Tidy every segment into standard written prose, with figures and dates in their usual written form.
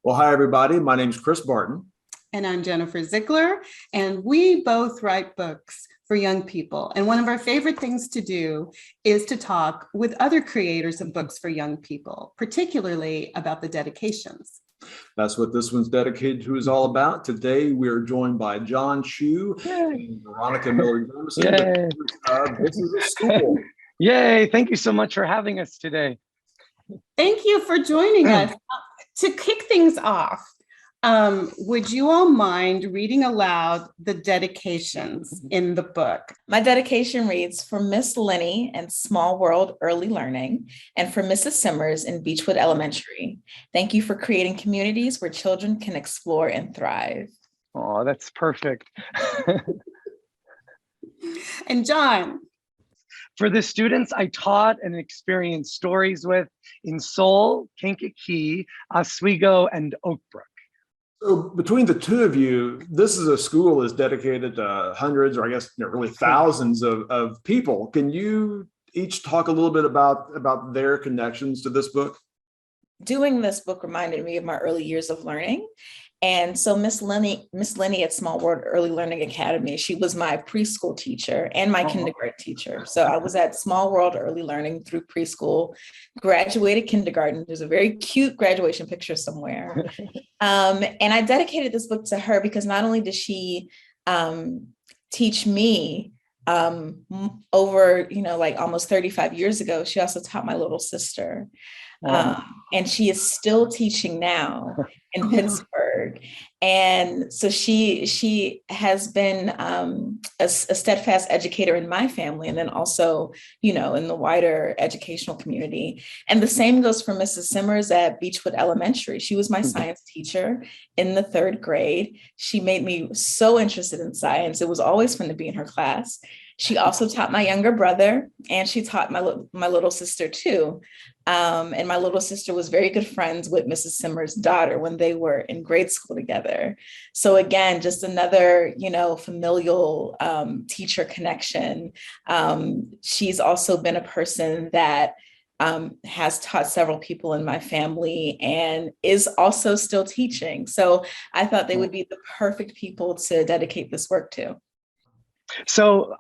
Well, hi, everybody. My name is Chris Barton. And I'm Jennifer Ziegler, and we both write books for young people. And one of our favorite things to do is to talk with other creators of books for young people, particularly about the dedications. That's what this one's dedicated to is all about. Today, we are joined by John Schu and Veronica Miller Jamison. This is a school. Yay. Thank you so much for having us today. Thank you for joining us. To kick things off, would you all mind reading aloud the dedications in the book? My dedication reads, for Miss Lenny and Small World Early Learning, and for Mrs. Simmers in Beechwood Elementary. Thank you for creating communities where children can explore and thrive. Oh, that's perfect. And John? For the students I taught and experienced stories with in Seoul, Kankakee, Oswego, and Oak Brook. So between the two of you, this is a school that's dedicated to hundreds, or I guess really thousands of people. Can you each talk a little bit about their connections to this book? Doing this book reminded me of my early years of learning. And so Miss Lenny at Small World Early Learning Academy, she was my preschool teacher and my kindergarten teacher. So I was at Small World Early Learning through preschool, graduated kindergarten. There's a very cute graduation picture somewhere. And I dedicated this book to her because not only did she teach me over, like almost 35 years ago, she also taught my little sister. And she is still teaching now in Pittsburgh. And so she has been a steadfast educator in my family, and then also, in the wider educational community. And the same goes for Mrs. Simmers at Beechwood Elementary. She was my science teacher in the 3rd grade. She made me so interested in science. It was always fun to be in her class. She also taught my younger brother, and she taught my little sister too. And my little sister was very good friends with Mrs. Simmers' daughter when they were in grade school together. So again, just another, familial teacher connection. She's also been a person that has taught several people in my family and is also still teaching. So I thought they would be the perfect people to dedicate this work to. So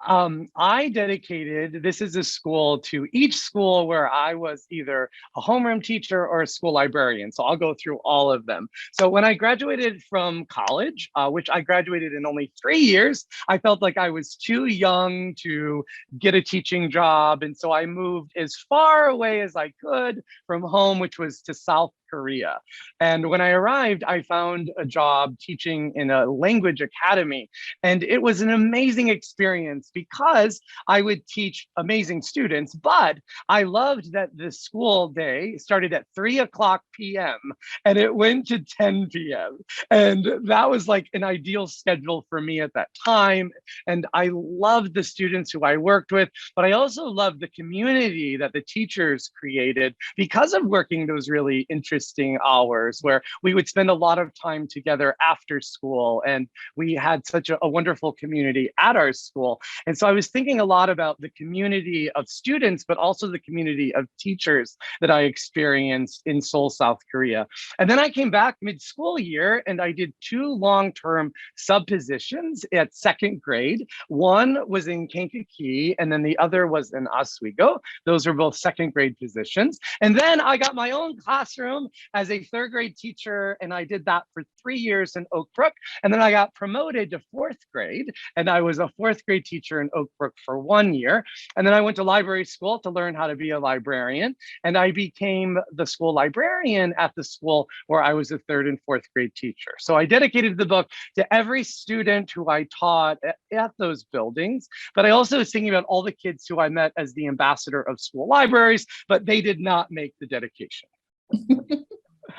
I dedicated, this is a school to each school where I was either a homeroom teacher or a school librarian. So I'll go through all of them. So when I graduated from college, which I graduated in only 3 years, I felt like I was too young to get a teaching job. And so I moved as far away as I could from home, which was to South Korea. And when I arrived, I found a job teaching in a language academy. And it was an amazing experience because I would teach amazing students, but I loved that the school day started at 3:00 p.m. and it went to 10 p.m. And that was like an ideal schedule for me at that time. And I loved the students who I worked with, but I also loved the community that the teachers created because of working those really interesting hours where we would spend a lot of time together after school. And we had such a wonderful community at our school. And so I was thinking a lot about the community of students, but also the community of teachers that I experienced in Seoul, South Korea. And then I came back mid-school year and I did 2 long-term sub-positions at 2nd grade. One was in Kankakee and then the other was in Oswego. Those are both 2nd grade positions. And then I got my own classroom as a 3rd grade teacher, and I did that for 3 years in Oak Brook. And then I got promoted to 4th grade, and I was a 4th grade teacher in Oak Brook for 1 year. And then I went to library school to learn how to be a librarian, and I became the school librarian at the school where I was a 3rd and 4th grade teacher. So I dedicated the book to every student who I taught at those buildings, but I also was thinking about all the kids who I met as the ambassador of school libraries, but they did not make the dedication.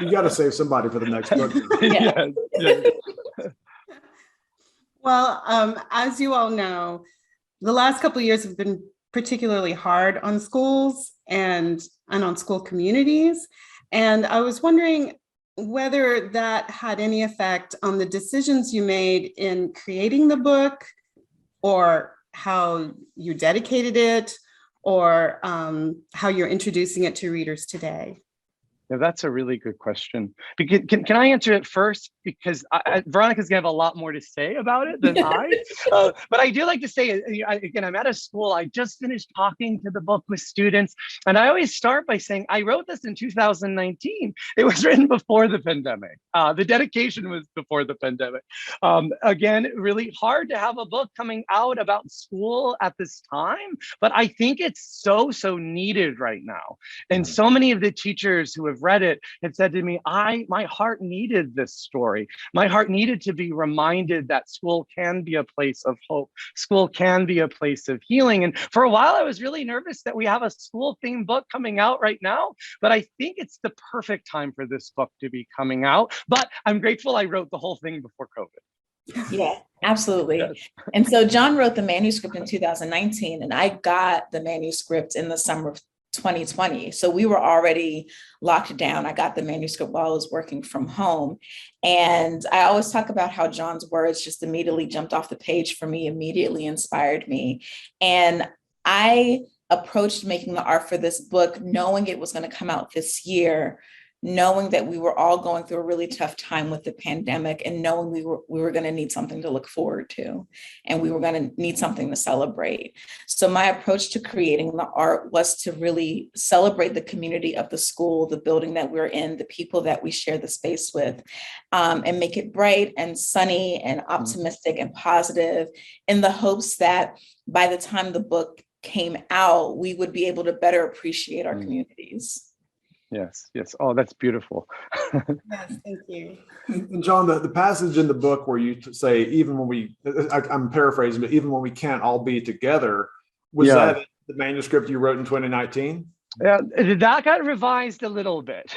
You got to save somebody for the next book. Yes. Well, as you all know, the last couple of years have been particularly hard on schools and on school communities. And I was wondering whether that had any effect on the decisions you made in creating the book, or how you dedicated it, or how you're introducing it to readers today. Yeah, that's a really good question. Can I answer it first? Because Veronica's gonna have a lot more to say about it than I. But I do like to say, again, I'm at a school. I just finished talking to the book with students. And I always start by saying, I wrote this in 2019. It was written before the pandemic. The dedication was before the pandemic. Again, really hard to have a book coming out about school at this time. But I think it's so needed right now. And so many of the teachers who have read it have said to me, my heart needed this story. My heart needed to be reminded that school can be a place of hope. School can be a place of healing. And for a while, I was really nervous that we have a school themed book coming out right now, but I think it's the perfect time for this book to be coming out. But I'm grateful I wrote the whole thing before COVID. Yeah, absolutely. Yes. And so John wrote the manuscript in 2019, and I got the manuscript in the summer of 2020. So we were already locked down. I got the manuscript while I was working from home. And I always talk about how John's words just immediately jumped off the page for me, immediately inspired me. And I approached making the art for this book knowing it was going to come out this year, knowing that we were all going through a really tough time with the pandemic, and knowing we were going to need something to look forward to, and we were going to need something to celebrate. So my approach to creating the art was to really celebrate the community of the school, the building that we're in, the people that we share the space with, and make it bright and sunny and optimistic and positive, in the hopes that by the time the book came out, we would be able to better appreciate our communities. Yes. Oh, that's beautiful. Yes, thank you. And John, the passage in the book where you say, even when I'm paraphrasing, but even when we can't all be together, was that the manuscript you wrote in 2019? Yeah, that got revised a little bit.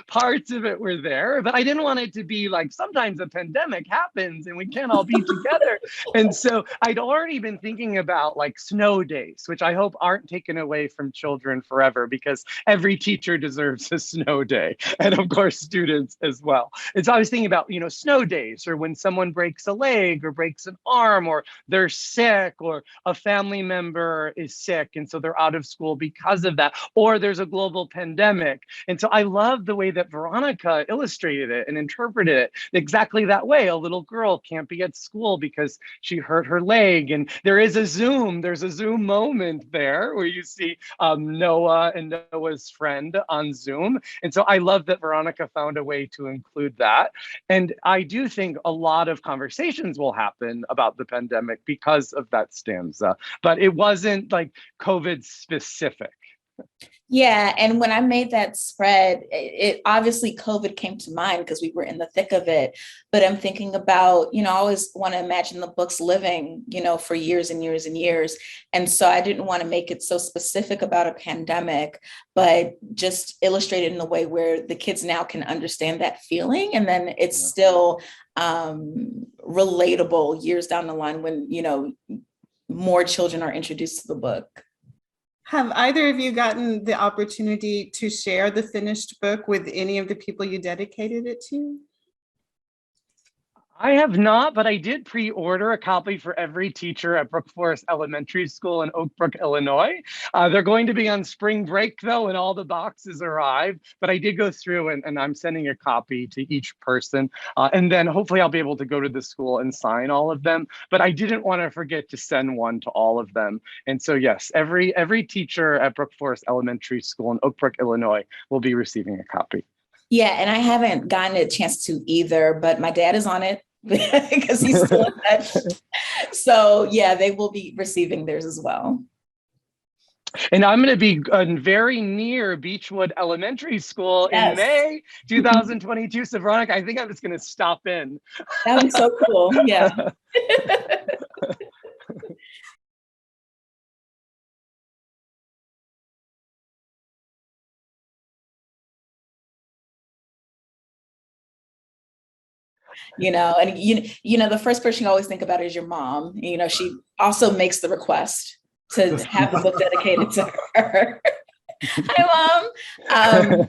Parts of it were there, but I didn't want it to be like, sometimes a pandemic happens and we can't all be together. And so I'd already been thinking about like snow days, which I hope aren't taken away from children forever, because every teacher deserves a snow day, and of course students as well. And so I was thinking about, snow days, or when someone breaks a leg or breaks an arm, or they're sick, or a family member is sick and so they're out of school because of that, or there's a global pandemic. And so I love the way that Veronica illustrated it and interpreted it exactly that way. A little girl can't be at school because she hurt her leg, and there's a Zoom moment there where you see Noah and Noah's friend on Zoom. And so I love that Veronica found a way to include that. And I do think a lot of conversations will happen about the pandemic because of that stanza, but it wasn't like COVID specific. Yeah, and when I made that spread, it obviously COVID came to mind because we were in the thick of it. But I'm thinking about, I always want to imagine the books living, for years and years and years. And so I didn't want to make it so specific about a pandemic, but just illustrate it in a way where the kids now can understand that feeling. And then it's still relatable years down the line when, more children are introduced to the book. Have either of you gotten the opportunity to share the finished book with any of the people you dedicated it to? I have not, but I did pre-order a copy for every teacher at Brook Forest Elementary School in Oak Brook, Illinois. They're going to be on spring break though, and all the boxes arrive, but I did go through and I'm sending a copy to each person. And then hopefully I'll be able to go to the school and sign all of them, but I didn't want to forget to send one to all of them. And so yes, every teacher at Brook Forest Elementary School in Oak Brook, Illinois will be receiving a copy. Yeah, and I haven't gotten a chance to either, but my dad is on it because he's still in touch. So yeah, they will be receiving theirs as well. And I'm going to be very near Beechwood Elementary School in May 2022. So Veronica, I think I'm just going to stop in. That would be so cool. Yeah. And the first person you always think about is your mom. She also makes the request to have the book dedicated to her. Hi, Mom.